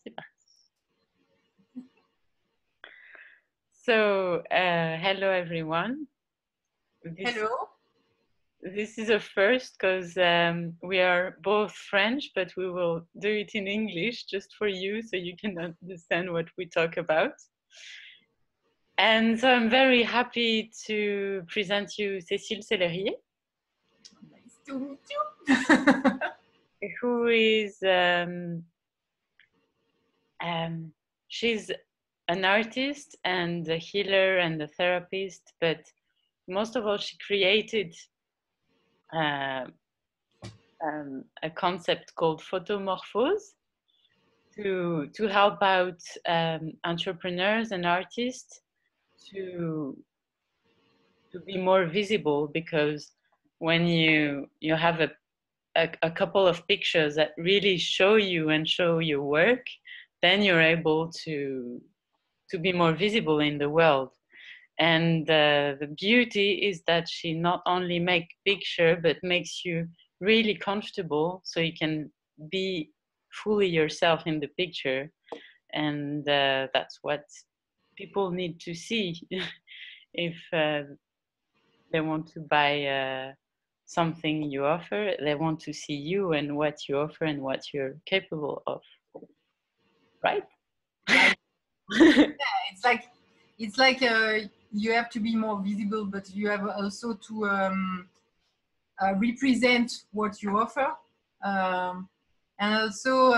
c'est parti. So, hello everyone. Hello. This is a first because we are both French, but we will do it in English just for you so you can understand what we talk about. And so I'm very happy to present you Cecile Cellerier. Nice to meet you. Who is, she's an artist and a healer and a therapist, but most of all, she created a concept called Photomorphose to help out entrepreneurs and artists to be more visible, because when you have a couple of pictures that really show you and show your work, then you're able to be more visible in the world. And the beauty is that she not only makes picture, but makes you really comfortable so you can be fully yourself in the picture. And that's what people need to see if they want to buy something you offer. They want to see you and what you offer and what you're capable of, right? Yeah, it's like you have to be more visible, but you have also to represent what you offer, and also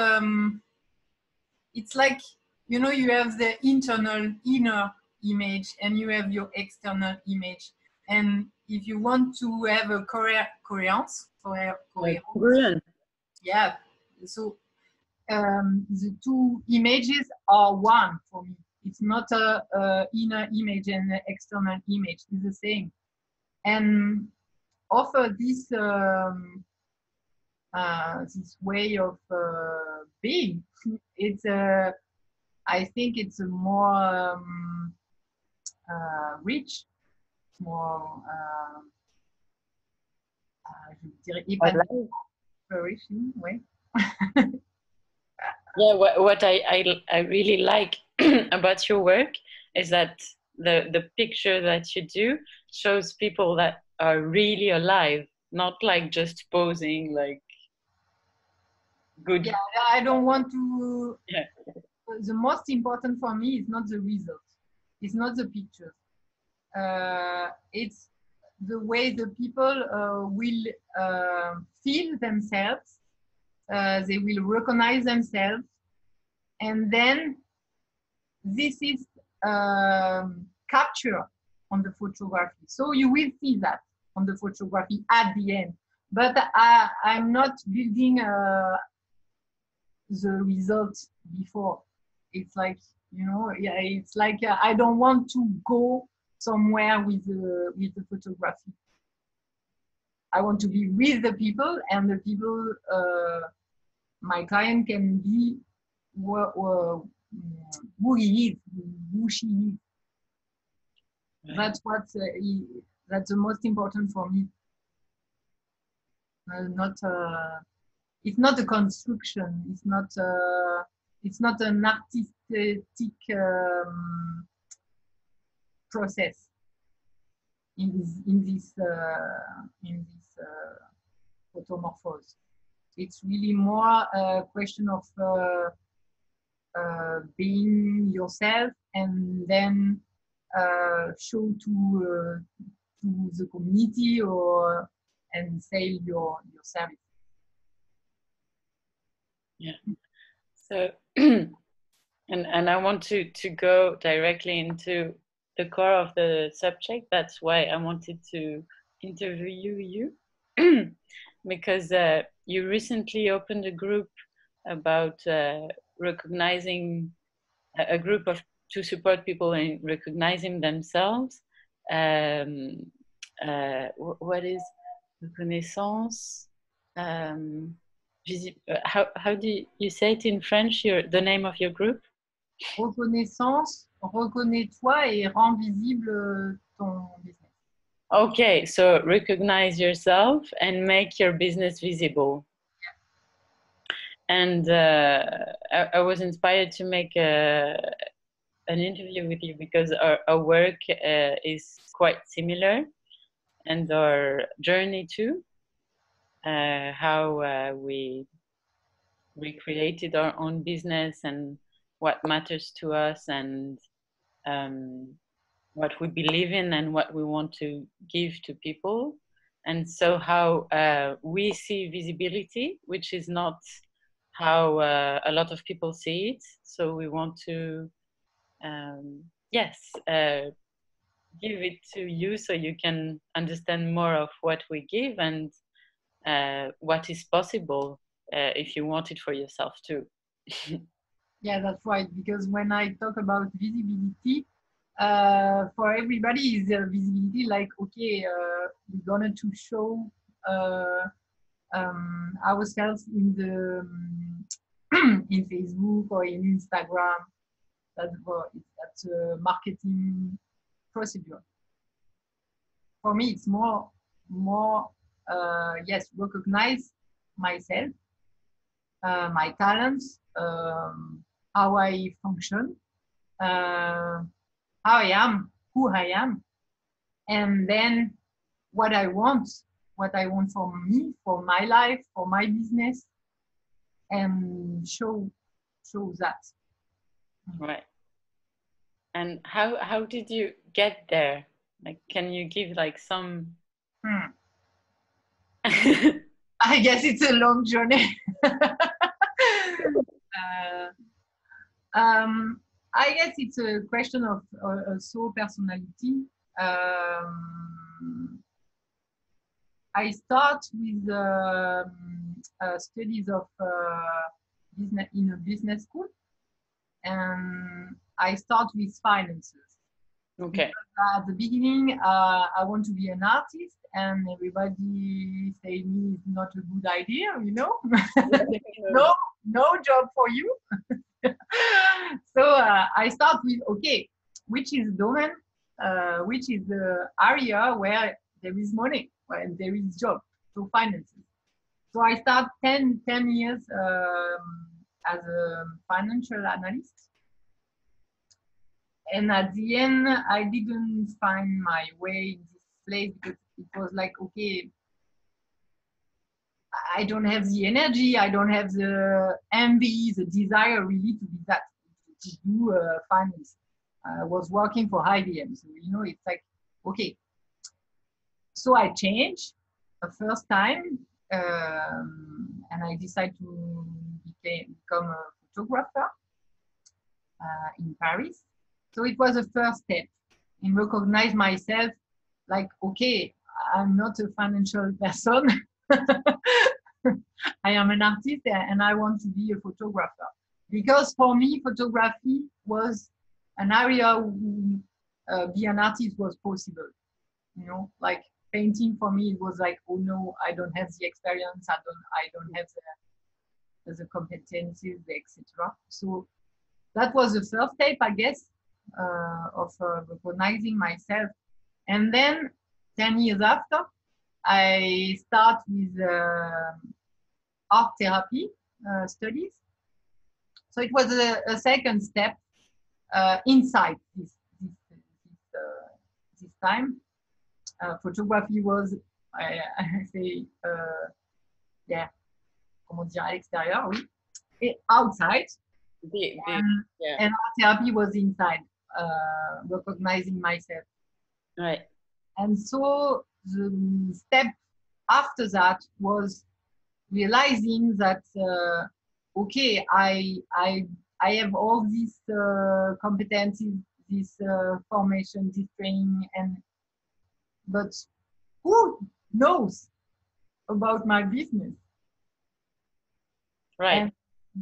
it's like, you know, you have the inner image and you have your external image, and if you want to have a coherence, yeah, so the two images are one for me. It's not a inner image and an external image. It's the same. And offer this this way of being. It's I think it's a more rich, more je dirais exploration, ouais. Yeah, what I really like about your work is that the picture that you do shows people that are really alive, not like just posing like good. Yeah, I don't want to. Yeah. The most important for me is not the result. It's not the pictures. It's the way the people will feel themselves. They will recognize themselves, and then this is captured on the photography. So you will see that on the photography at the end. But I'm not building the result before. It's like, you know, yeah, it's like I don't want to go somewhere with the photography. I want to be with the people, and the people, my client can be who he is, who she is. Right. That's what that's the most important for me. It's not a construction. It's not an artistic process in this photomorphose. It's really more a question of being yourself, and then show to the community or and sell your service. Yeah. So and I want to go directly into the core of the subject. That's why I wanted to interview you because you recently opened a group about recognizing a group to support people in recognizing themselves. What is reconnaissance? How do you say it in French? The name of your group? Reconnaissance, reconnais-toi et rends visible ton business. Okay, so recognize yourself and make your business visible. And I was inspired to make an interview with you because our work is quite similar, and our journey too, how we created our own business and what matters to us, and what we believe in and what we want to give to people. And so how we see visibility, which is not how a lot of people see it. So we want to, yes, give it to you so you can understand more of what we give and what is possible if you want it for yourself too. Yeah, that's right. Because when I talk about visibility, for everybody is visibility like, okay, we're gonna to show ourselves in the in Facebook or in Instagram. That's a marketing procedure. For me, it's more yes, recognize myself, my talents, how I function, how I am, who I am, and then what I want for me, for my life, for my business, and show that. Right. And how did you get there? Like, can you give like some? I guess it's a long journey. I guess it's a question of soul personality. I start with studies of business in a business school, and I start with finances. Okay. Because at the beginning, I want to be an artist, and everybody say me is not a good idea, you know. no job for you. So I start with, okay, which is domain, which is the area where there is money, where there is job, so finances. So I start 10 years as a financial analyst. And at the end, I didn't find my way in this place because it was like, okay, I don't have the energy, I don't have the envy, the desire really to be that, to do finance. I was working for IBM, so you know, it's like, okay. So I changed the first time, and I decided to become a photographer in Paris. So it was the first step in recognize myself, like, okay, I'm not a financial person. I am an artist and I want to be a photographer. Because for me, photography was an area where be an artist was possible. You know, like painting for me, it was like, oh no, I don't have the experience, I don't have the competencies, etc. So that was the first step, I guess, of recognizing myself. And then 10 years after, I start with art therapy studies. So it was a second step inside this time. Photography was, I say, yeah, comment dire, à l'extérieur, oui, et outside. And art therapy was inside, recognizing myself. Right. And so the step after that was realizing that okay, I have all these competencies, this formation, this training, but who knows about my business? Right. And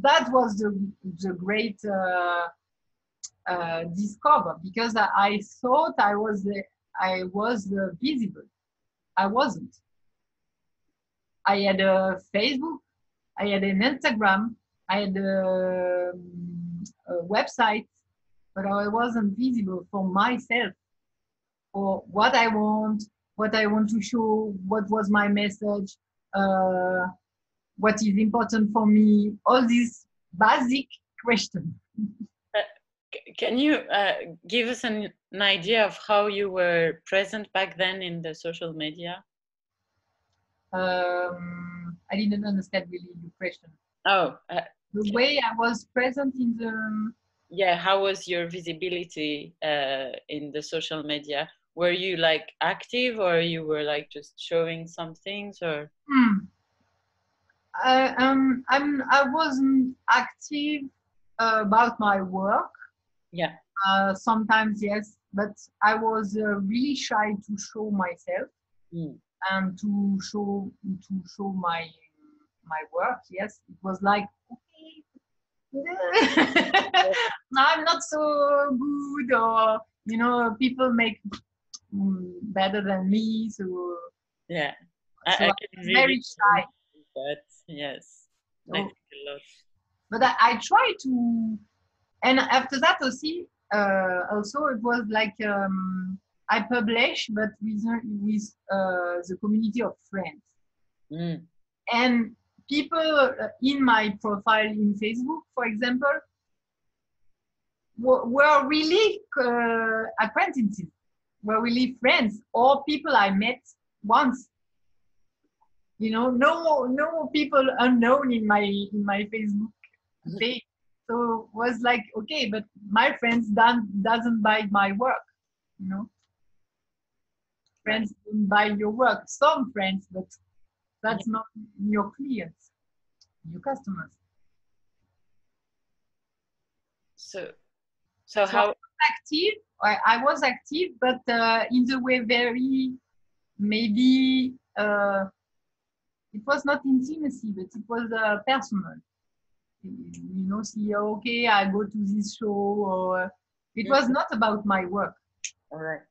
that was the great discover, because I thought I was visible. I wasn't. I had a Facebook, I had an Instagram, I had a website, but I wasn't visible for myself, for what I want to show, what was my message, what is important for me, all these basic questions. Can you give us an idea of how you were present back then in the social media? I didn't understand really your question. Oh, The way I was present in the... Yeah, how was your visibility in the social media? Were you like active, or you were like just showing some things, or? I wasn't active about my work. Yeah. Sometimes yes, but I was really shy to show myself and to show my work. Yes, it was like, okay, I'm not so good, or you know, people make better than me. So yeah, so I can really very shy. But yes, So, I think a lot. but I try to, and after that also it was like I publish, but with the community of friends. And people in my profile in Facebook, for example, were really acquaintances, were really friends, or people I met once. You know, no people unknown in my Facebook page. So it was like, okay, but my friends doesn't buy my work, you know. Friends don't buy your work. Some friends, but that's not your clients, your customers. So how active? I was active, but in the way very maybe it was not intimacy, but it was personal. You know, see, okay, I go to this show, or it was not about my work. All right.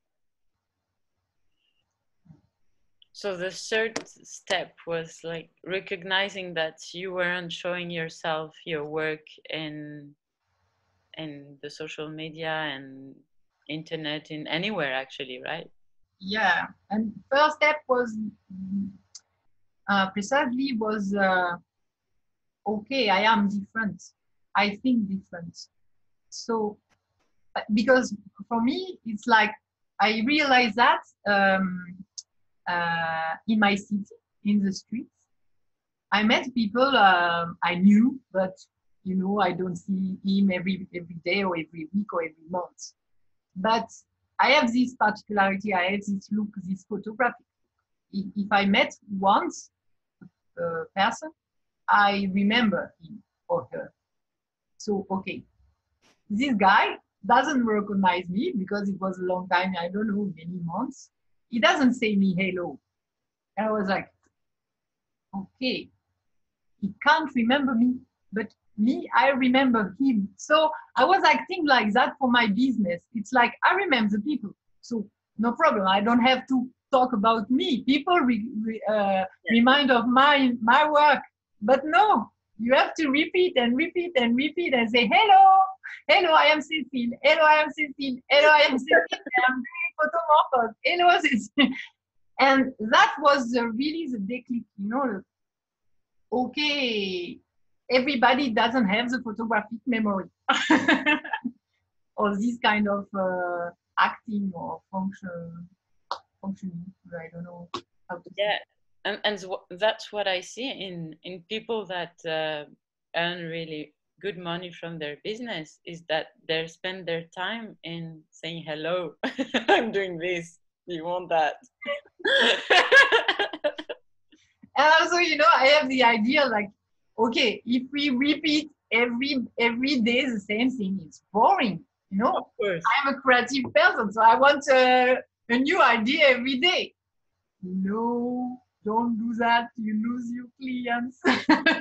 So the third step was like recognizing that you weren't showing yourself, your work in the social media and internet, in anywhere actually, right? Yeah, and first step was precisely was okay, I am different, I think different. So because for me it's like I realized that in my city, in the streets, I met people I knew, but you know, I don't see him every day or every week or every month. But I have this particularity, I have this look, this photography. If I met once a person, I remember him or her. So, okay, this guy doesn't recognize me because it was a long time, I don't know, many months. He doesn't say me hello. And I was like, okay, he can't remember me, but me, I remember him. So I was acting like that for my business. It's like I remember the people, so no problem. I don't have to talk about me. People remind of my work, but no, you have to repeat and repeat and repeat and say hello, hello, I am Cecile. Hello, I am Cecile. Hello, I am Cecile. I am doing Photomorphose. Hello, Cecile. And that was really the déclic, you know. Okay, everybody doesn't have the photographic memory or this kind of acting or functioning. I don't know how to say. And that's what I see in people that earn really good money from their business, is that they spend their time in saying hello. I'm doing this. Do you want that? And also, you know, I have the idea like, okay, if we repeat every day the same thing, it's boring. You know, of course. I'm a creative person, so I want a new idea every day. No, don't do that. You lose your clients,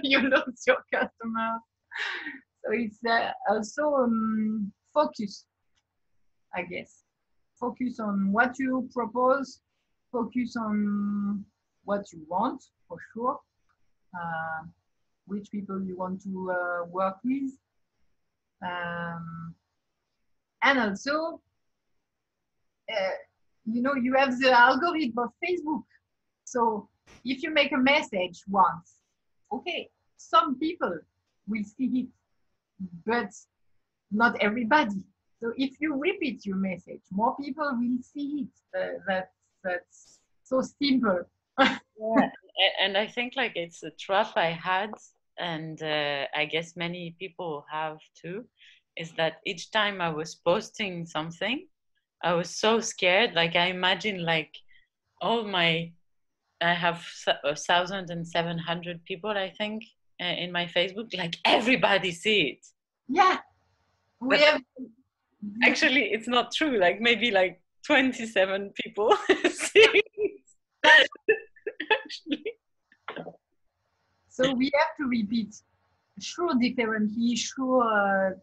you lose your customers. So it's also focus, I guess. Focus on what you propose, focus on what you want, for sure. Which people you want to work with. And also, you know, you have the algorithm of Facebook. So if you make a message once, okay, some people will see it, but not everybody. So if you repeat your message, more people will see it. That's so simple. Yeah, and I think like it's a trap I had, and I guess many people have too, is that each time I was posting something, I was so scared. Like I imagine like all my, I have 1,700 people, I think, in my Facebook. Like everybody see it, Yeah, we but have this. actually it's not true. Like maybe like 27 people see it. Actually. So we have to repeat, sure, differently, sure,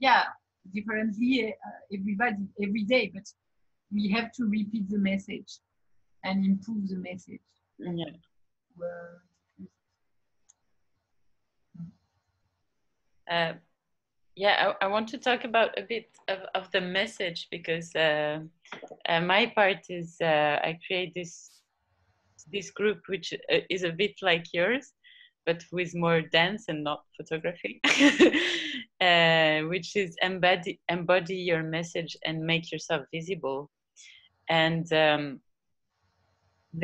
yeah, differently, everybody, every day, but we have to repeat the message and improve the message. Yeah. Uh, yeah, I want to talk about a bit of the message because my part is I create this group which is a bit like yours, but with more dance and not photography, which is embody your message and make yourself visible. And the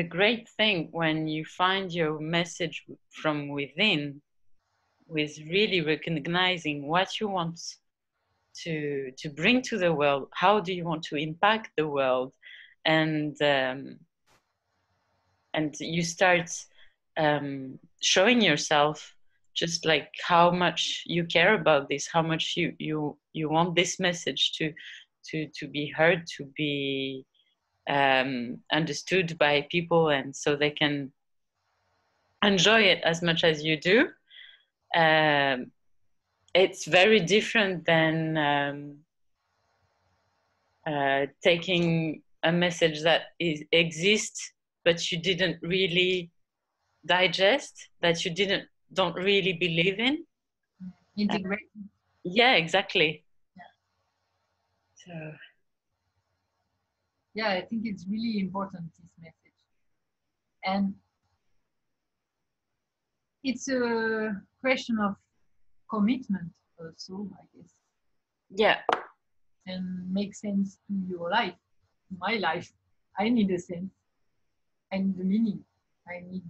great thing when you find your message from within, with really recognizing what you want to bring to the world, how do you want to impact the world, and you start showing yourself just like how much you care about this, how much you want this message to be heard, to be understood by people, and so they can enjoy it as much as you do. um, it's very different than taking a message that exists but you didn't really digest, that you don't really believe in. Integrate. Yeah, exactly. Yeah. So Yeah, I think it's really important, this message. And it's a question of commitment also, I guess, yeah, and make sense to your life, to my life. I need a sense. I need the meaning. I need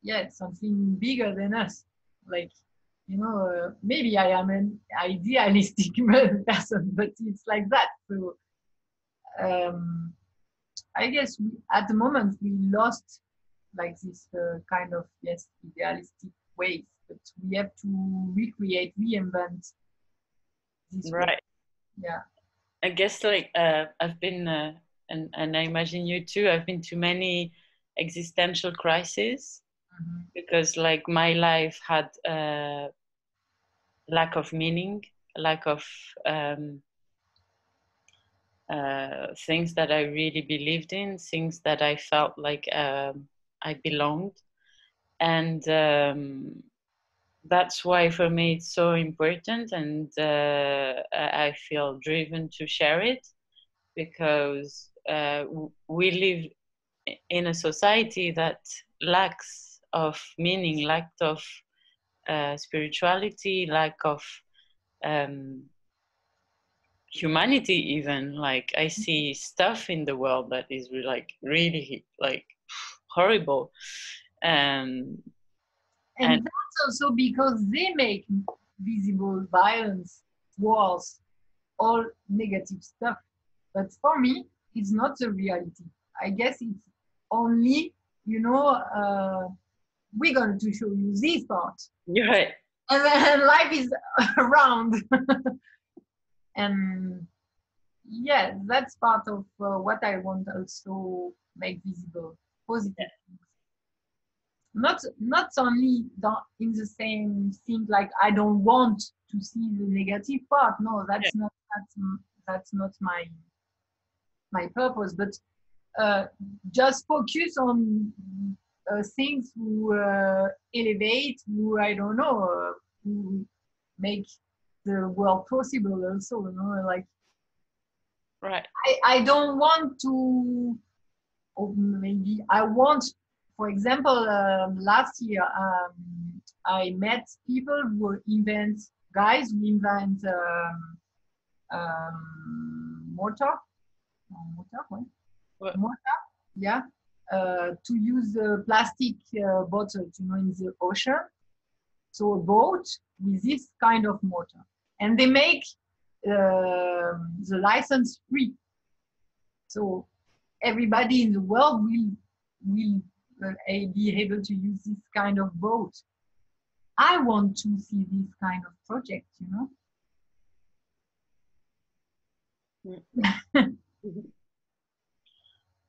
yeah, something bigger than us. Like, maybe I am an idealistic person, but it's like that. So um, I guess at the moment we lost like this kind of, yes, idealistic ways, but we have to recreate, reinvent this way. right. Yeah. I guess like I've been and I imagine you too, I've been to many existential crises Mm-hmm. because like my life had lack of meaning, lack of um, things that I really believed in, things that I felt like I belonged. And that's why for me it's so important. And I feel driven to share it because we live in a society that lacks of meaning, lack of spirituality, lack of um, humanity. Even like I see stuff in the world that is like really like horrible. um And and that's also because they make visible violence, wars, all negative stuff. But for me, it's not the reality. I guess it's only, we're going to show you this part. you're right. And then life is around. And yeah, that's part of what I want also make visible, positive. Not only in the same thing, like I don't want to see the negative part. No, Yeah. that's not my purpose. But just focus on things who elevate, who I don't know, who make the world possible. Also, like Right. I don't want to, or maybe I want for example, last year I met people who invent guys who invent mortar, what? What? Mortar, yeah, to use plastic bottles, you know, in the ocean. So a boat with this kind of mortar, and they make the license free. So everybody in the world will be able to use this kind of boat. I want to see this kind of project, you know.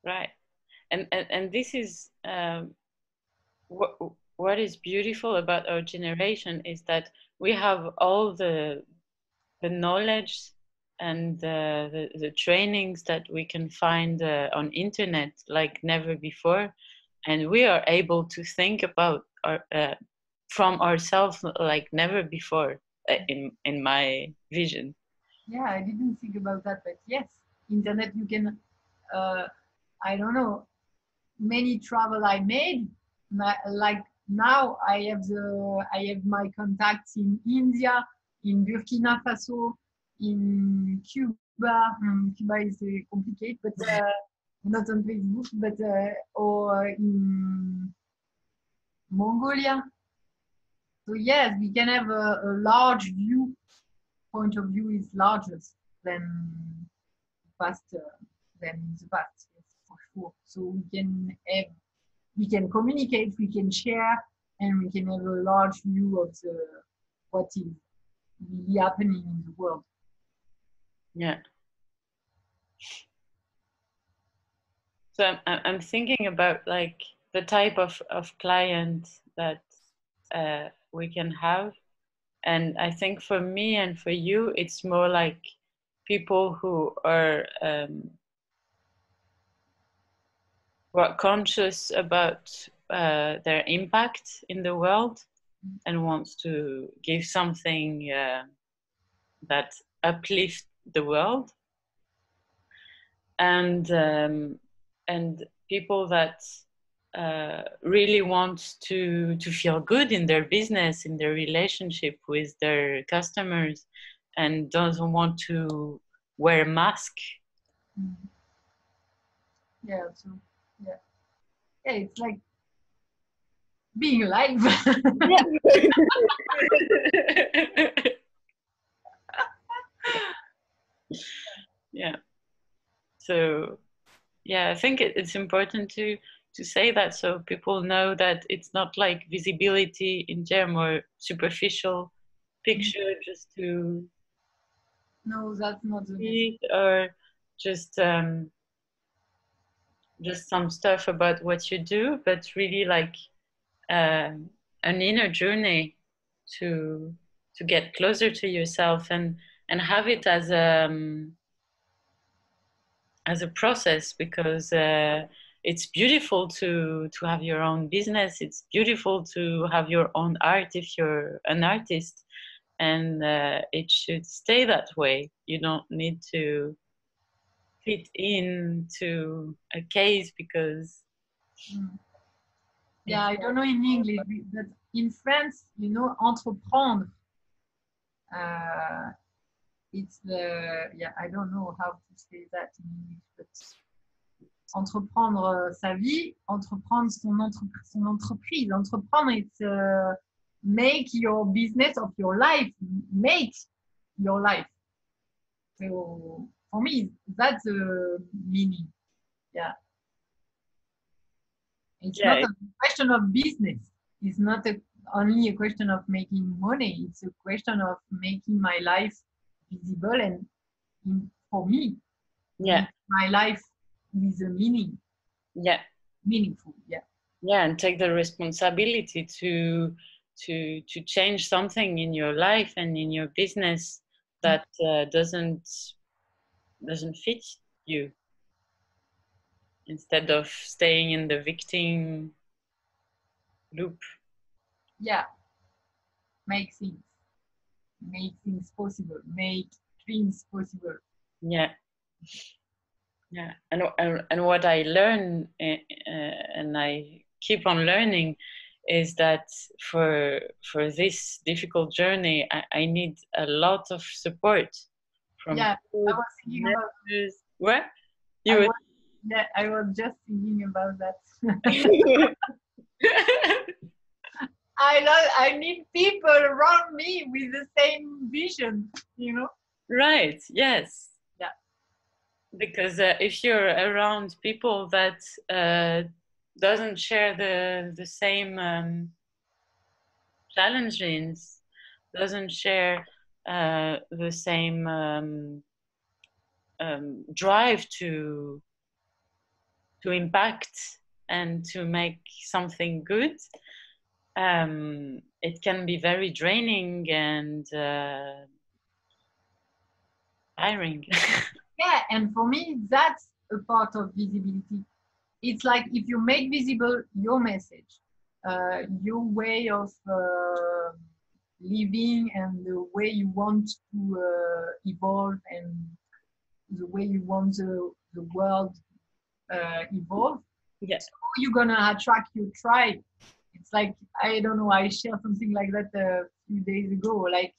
Right. And this is what is beautiful about our generation is that we have all the knowledge and the trainings that we can find on internet like never before, and we are able to think about our from ourselves like never before in my vision. Yeah, I didn't think about that, but yes, internet, you can, I don't know, many travel I made, like now I have my contacts in India, in Burkina Faso, in Cuba. Cuba is complicated, but not on Facebook, but or in Mongolia. So yes, we can have a large view. Point of view is larger than past than in the past, yes, for sure. So we can communicate, we can share, and we can have a large view of what is really happening in the world. Yeah. So I'm thinking about like the type of client that we can have, and I think for me and for you, it's more like people who are conscious about their impact in the world and wants to give something that uplifts the world, and people that really want to feel good in their business, in their relationship with their customers, and doesn't want to wear a mask. Yeah, so yeah, it's like being alive. Yeah. So yeah, I think it's important to say that so people know that it's not like visibility in terms or superficial picture just to No, that's not the see it, or just some stuff about what you do, but really like an inner journey to get closer to yourself and have it as a process, because it's beautiful to have your own business. It's beautiful to have your own art if you're an artist, and it should stay that way. You don't need to fit into a case because yeah, I don't know in English, but in France, you know, entreprendre. It's the, yeah, I don't know how to say that in English, but entreprendre sa vie, entreprendre son entreprise. Entreprendre, it's make your business of your life, make your life. So for me, that's the meaning. Yeah. It's not a question of business. It's not only a question of making money. It's a question of making my life visible and for me, my life with a meaning. Yeah. Meaningful. Yeah. Yeah, and take the responsibility to change something in your life and in your business that doesn't fit you, instead of staying in the victim loop. Yeah. Make things possible, make dreams possible. Yeah. Yeah. And what I learn and I keep on learning is that for this difficult journey, I need a lot of support from Yeah, I good was thinking about. mentors. What? I You was, yeah, I was just thinking about that. would I need people around me with the same vision, you know? right, yes. Yeah. Because if you're around people that doesn't share the same challenges, doesn't share the same drive to impact and to make something good, it can be very draining and tiring. Yeah, and for me, that's a part of visibility. It's like if you make visible your message, your way of living, and the way you want to evolve, and the way you want the world evolve, Yeah. so you're gonna attract your tribe. It's like, I don't know, I shared something like that a few days ago, like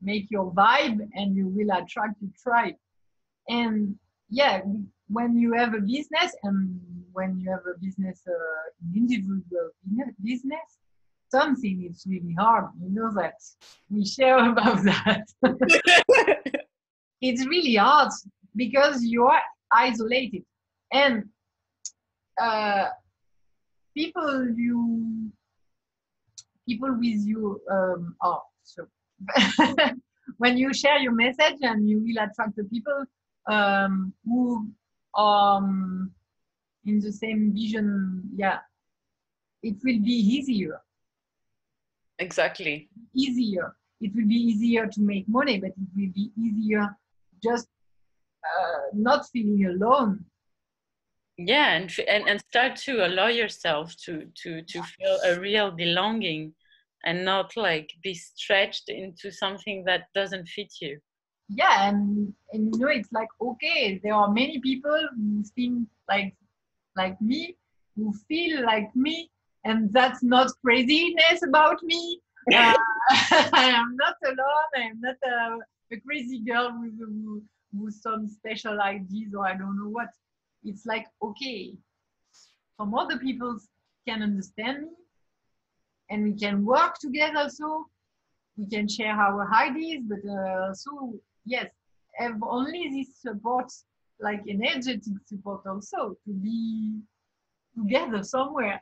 make your vibe and you will attract your tribe. And yeah, when you have a business, and when you have a business, individual business, something is really hard. You know that we share about that. It's really hard because you are isolated, and uh, people you people with you are so. When you share your message, and you will attract the people who are in the same vision, yeah, it will be easier. Exactly. It will be easier to make money, but it will be easier just not feeling alone. Yeah, and start to allow yourself to feel a real belonging and not like be stretched into something that doesn't fit you. Yeah, and you know, it's like, okay, there are many people who think like me, who feel like me, and that's not craziness about me. I am not alone. I am not a crazy girl with some special ideas, or I don't know what. It's like, okay, some other people can understand me, and we can work together. So we can share our ideas, but so yes, have only this support, like energetic support, also to be together somewhere.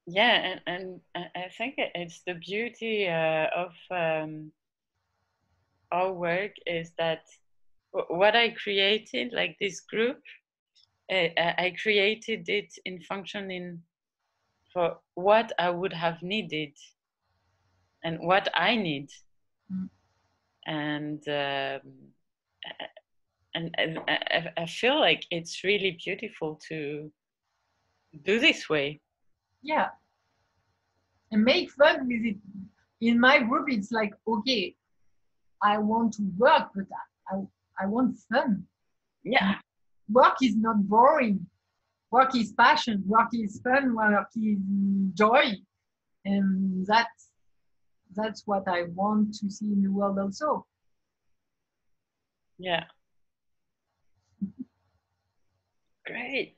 Yeah, and I think it's the beauty of our work is that what I created, like this group, I created it in functioning for what I would have needed and what I need, Mm. and I feel like it's really beautiful to do this way. Yeah, and make fun with it. In my group, it's like, okay, I want to work, but I, I want fun. Yeah, Work is not boring. Work is passion. Work is fun. Work is joy, and that's what I want to see in the world also. yeah, great.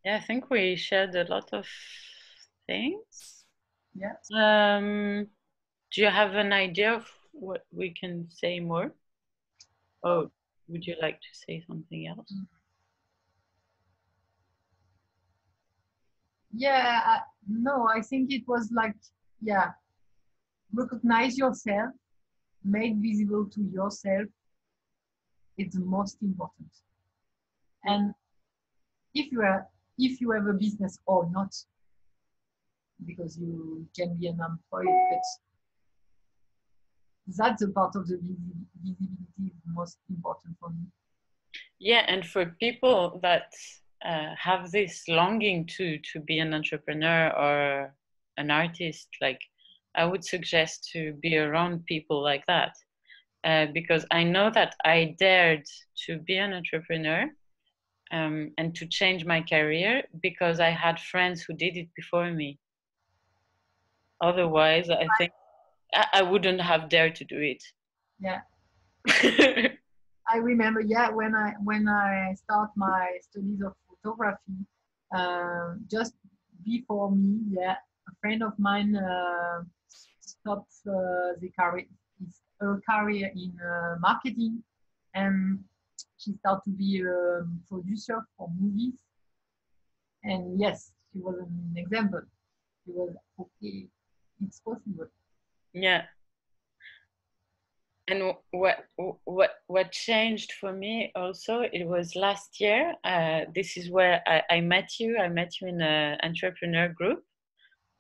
Yeah, I think we shared a lot of things. Yeah. Do you have an idea of what we can say more? Oh, would you like to say something else? Yeah, no, I think it was like, yeah, recognize yourself, make visible to yourself. It's the most important. And if you have a business or not, because you can be an employee, but that's a part of the visibility most important for me. Yeah, and for people that have this longing to be an entrepreneur or an artist, like I would suggest to be around people like that, because I know that I dared to be an entrepreneur and to change my career because I had friends who did it before me. Otherwise, I think I wouldn't have dared to do it. Yeah. I remember, yeah, when I start my studies of photography, just before me, yeah, a friend of mine stopped her career in marketing, and she started to be a producer for movies. And yes, she was an example. She was okay. It's possible. Yeah. And what changed for me also, it was last year. This is where I met you. I met you in an entrepreneur group.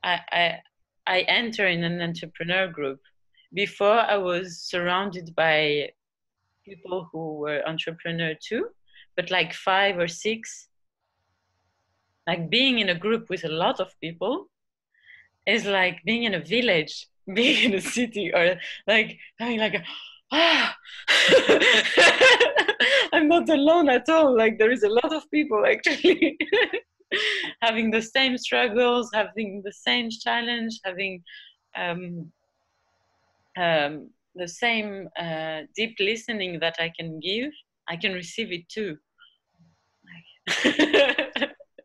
I enter in an entrepreneur group. Before, I was surrounded by people who were entrepreneur too, but like 5 or 6. Like being in a group with a lot of people is like being in a village, being in a city, or like having like a I'm not alone at all. Like there is a lot of people actually having the same struggles, having the same challenge, having um, the same deep listening that I can give. I can receive it too.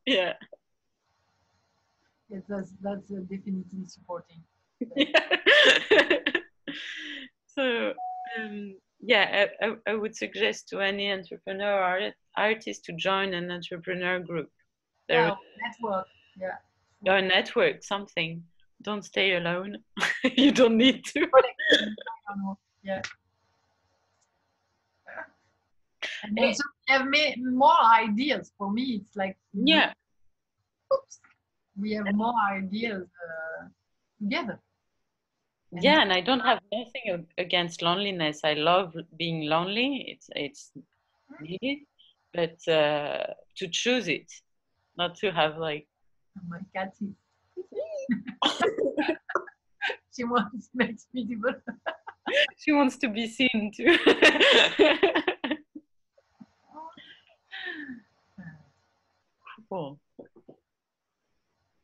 Yeah. Yes, that's definitely supporting. Yeah. So yeah, I would suggest to any entrepreneur or artist to join an entrepreneur group. Yeah, network. Yeah. Or network, something. Don't stay alone. You don't need to. I don't know. Yeah. And also we have made more ideas. For me, it's like, Yeah. oops, we have more ideas together. Yeah, and I don't have nothing against loneliness. I love being lonely. It's needed, but to choose it, not to have like. My cat is. She wants to make visible. She wants to be seen too. Cool.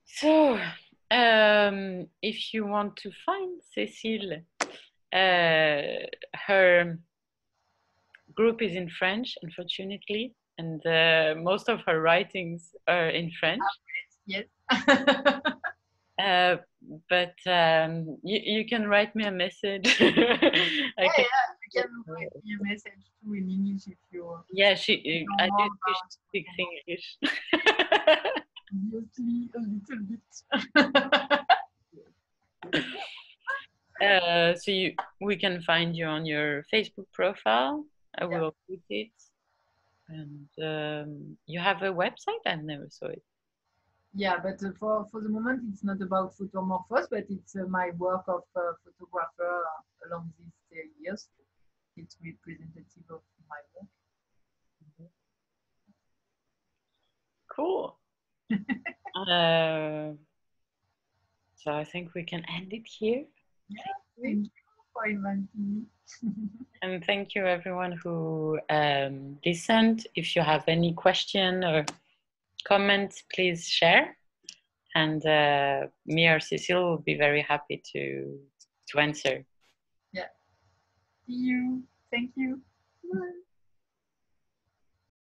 So, if you want to find Cecile, her group is in French, unfortunately, and most of her writings are in French. Yes. But you can write me a message. You can write me a message too in English if you. Yeah, I did speak English. Obviously, a little bit. So we can find you on your Facebook profile. I will put it. And you have a website? I've never saw it. Yeah, but for the moment, it's not about Photomorphose, but it's my work of photographer along these years. It's representative of my work. Cool. So I think we can end it here. Yeah, thank you for inviting me. And thank you everyone who listened. If you have any question or comment, please share. And me or Cecile will be very happy to answer. Yeah. See you. Thank you. Bye.